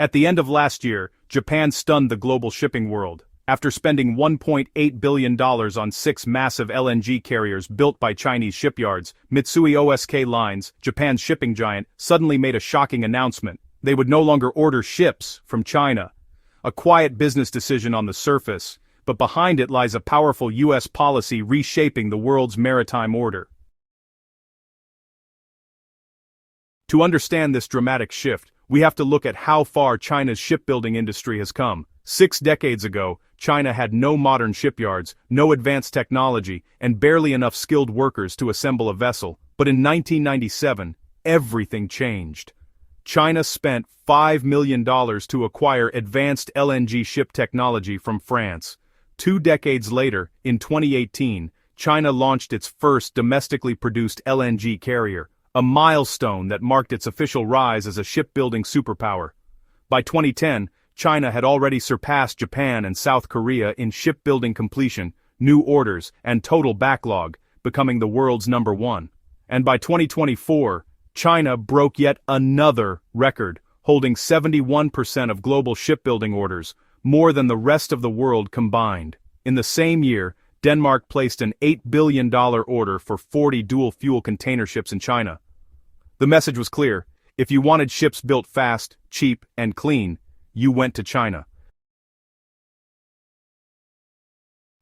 At the end of last year, Japan stunned the global shipping world. After spending $1.8 billion on 6 massive LNG carriers built by Chinese shipyards, Mitsui O.S.K. Lines, Japan's shipping giant, suddenly made a shocking announcement. They would no longer order ships from China. A quiet business decision on the surface, but behind it lies a powerful U.S. policy reshaping the world's maritime order. To understand this dramatic shift, we have to look at how far China's shipbuilding industry has come. 6 decades ago, China had no modern shipyards, no advanced technology, and barely enough skilled workers to assemble a vessel. But in 1997, everything changed. China spent $5 million to acquire advanced LNG ship technology from France. 2 decades later, in 2018, China launched its first domestically produced LNG carrier, a milestone that marked its official rise as a shipbuilding superpower. By 2010, China had already surpassed Japan and South Korea in shipbuilding completion, new orders, and total backlog, becoming the world's #1. And by 2024, China broke yet another record, holding 71% of global shipbuilding orders, more than the rest of the world combined. In the same year, Denmark placed an $8 billion order for 40 dual-fuel container ships in China. The message was clear: if you wanted ships built fast, cheap, and clean, you went to China.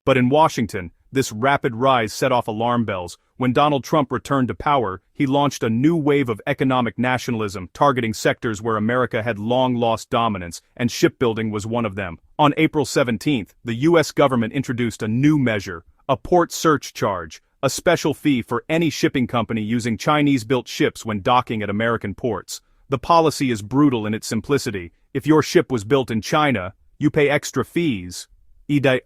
But in Washington, this rapid rise set off alarm bells. When Donald Trump returned to power, he launched a new wave of economic nationalism targeting sectors where America had long lost dominance, and shipbuilding was one of them. On April 17, the U.S. government introduced a new measure, a port search charge, a special fee for any shipping company using Chinese-built ships when docking at American ports. The policy is brutal in its simplicity. If your ship was built in China, you pay extra fees,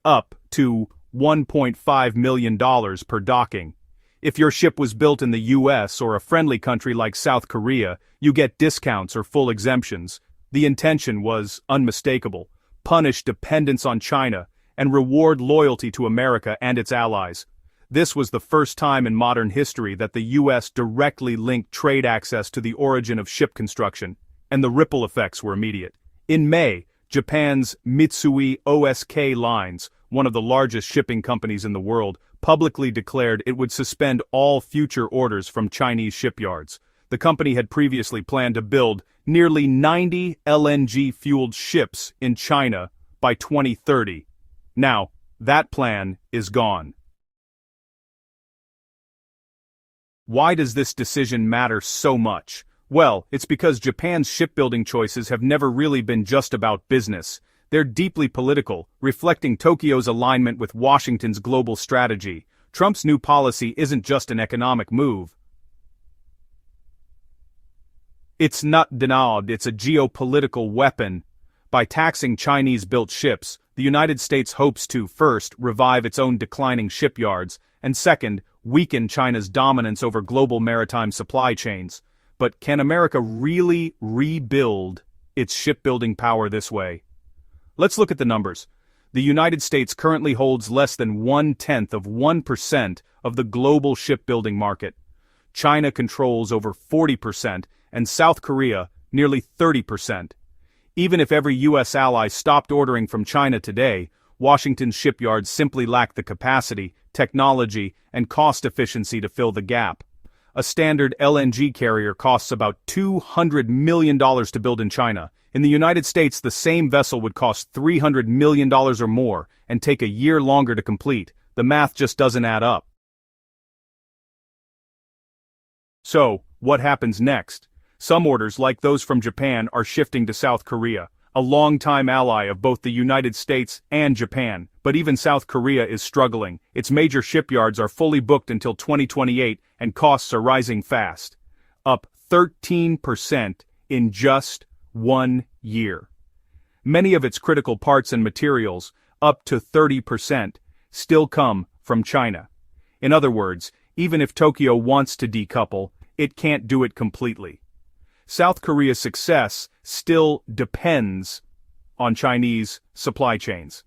up to $1.5 million per docking. If your ship was built in the US or a friendly country like South Korea, you get discounts or full exemptions. The intention was unmistakable: punish dependence on China and reward loyalty to America and its allies. This was the first time in modern history that the US directly linked trade access to the origin of ship construction, and the ripple effects were immediate. In May, Japan's Mitsui O.S.K. Lines, one of the largest shipping companies in the world, publicly declared it would suspend all future orders from Chinese shipyards. The company had previously planned to build nearly 90 LNG-fueled ships in China by 2030. Now, that plan is gone. Why does this decision matter so much? Well, it's because Japan's shipbuilding choices have never really been just about business. They're deeply political, reflecting Tokyo's alignment with Washington's global strategy. Trump's new policy isn't just an economic move. It's not denied, it's a geopolitical weapon. By taxing Chinese-built ships, the United States hopes to, first, revive its own declining shipyards, and second, weaken China's dominance over global maritime supply chains. But can America really rebuild its shipbuilding power this way? Let's look at the numbers. The United States currently holds less than 0.1% of the global shipbuilding market. China controls over 40%, and South Korea nearly 30%. Even if every U.S. ally stopped ordering from China today, Washington's shipyards simply lack the capacity, technology, and cost efficiency to fill the gap. A standard LNG carrier costs about $200 million to build in China. In the United States, the same vessel would cost $300 million or more and take a year longer to complete. The math just doesn't add up. So, what happens next? Some orders, like those from Japan, are shifting to South Korea, a longtime ally of both the United States and Japan. But even South Korea is struggling. Its major shipyards are fully booked until 2028, and costs are rising fast. Up 13% in just 1 year. Many of its critical parts and materials, up to 30%, still come from China. In other words, even if Tokyo wants to decouple, it can't do it completely. South Korea's success still depends on Chinese supply chains.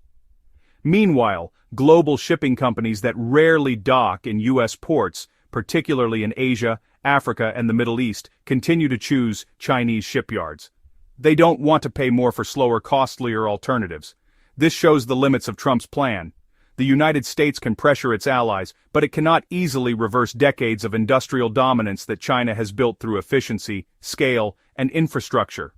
Meanwhile, global shipping companies that rarely dock in U.S. ports, particularly in Asia, Africa, and the Middle East, continue to choose Chinese shipyards. They don't want to pay more for slower, costlier alternatives. This shows the limits of Trump's plan. The United States can pressure its allies, but it cannot easily reverse decades of industrial dominance that China has built through efficiency, scale, and infrastructure.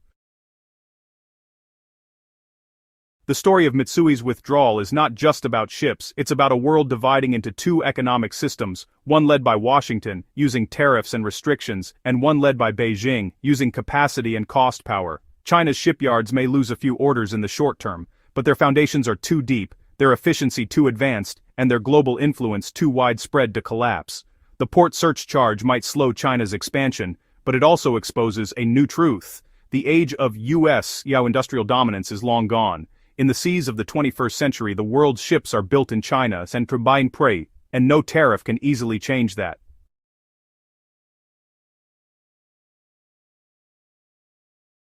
The story of Mitsui's withdrawal is not just about ships, it's about a world dividing into two economic systems, one led by Washington, using tariffs and restrictions, and one led by Beijing, using capacity and cost power. China's shipyards may lose a few orders in the short term, but their foundations are too deep, their efficiency too advanced, and their global influence too widespread to collapse. The port search charge might slow China's expansion, but it also exposes a new truth. The age of U.S. industrial dominance is long gone. In the seas of the 21st century, the world's ships are built in China and combined prey, and no tariff can easily change that.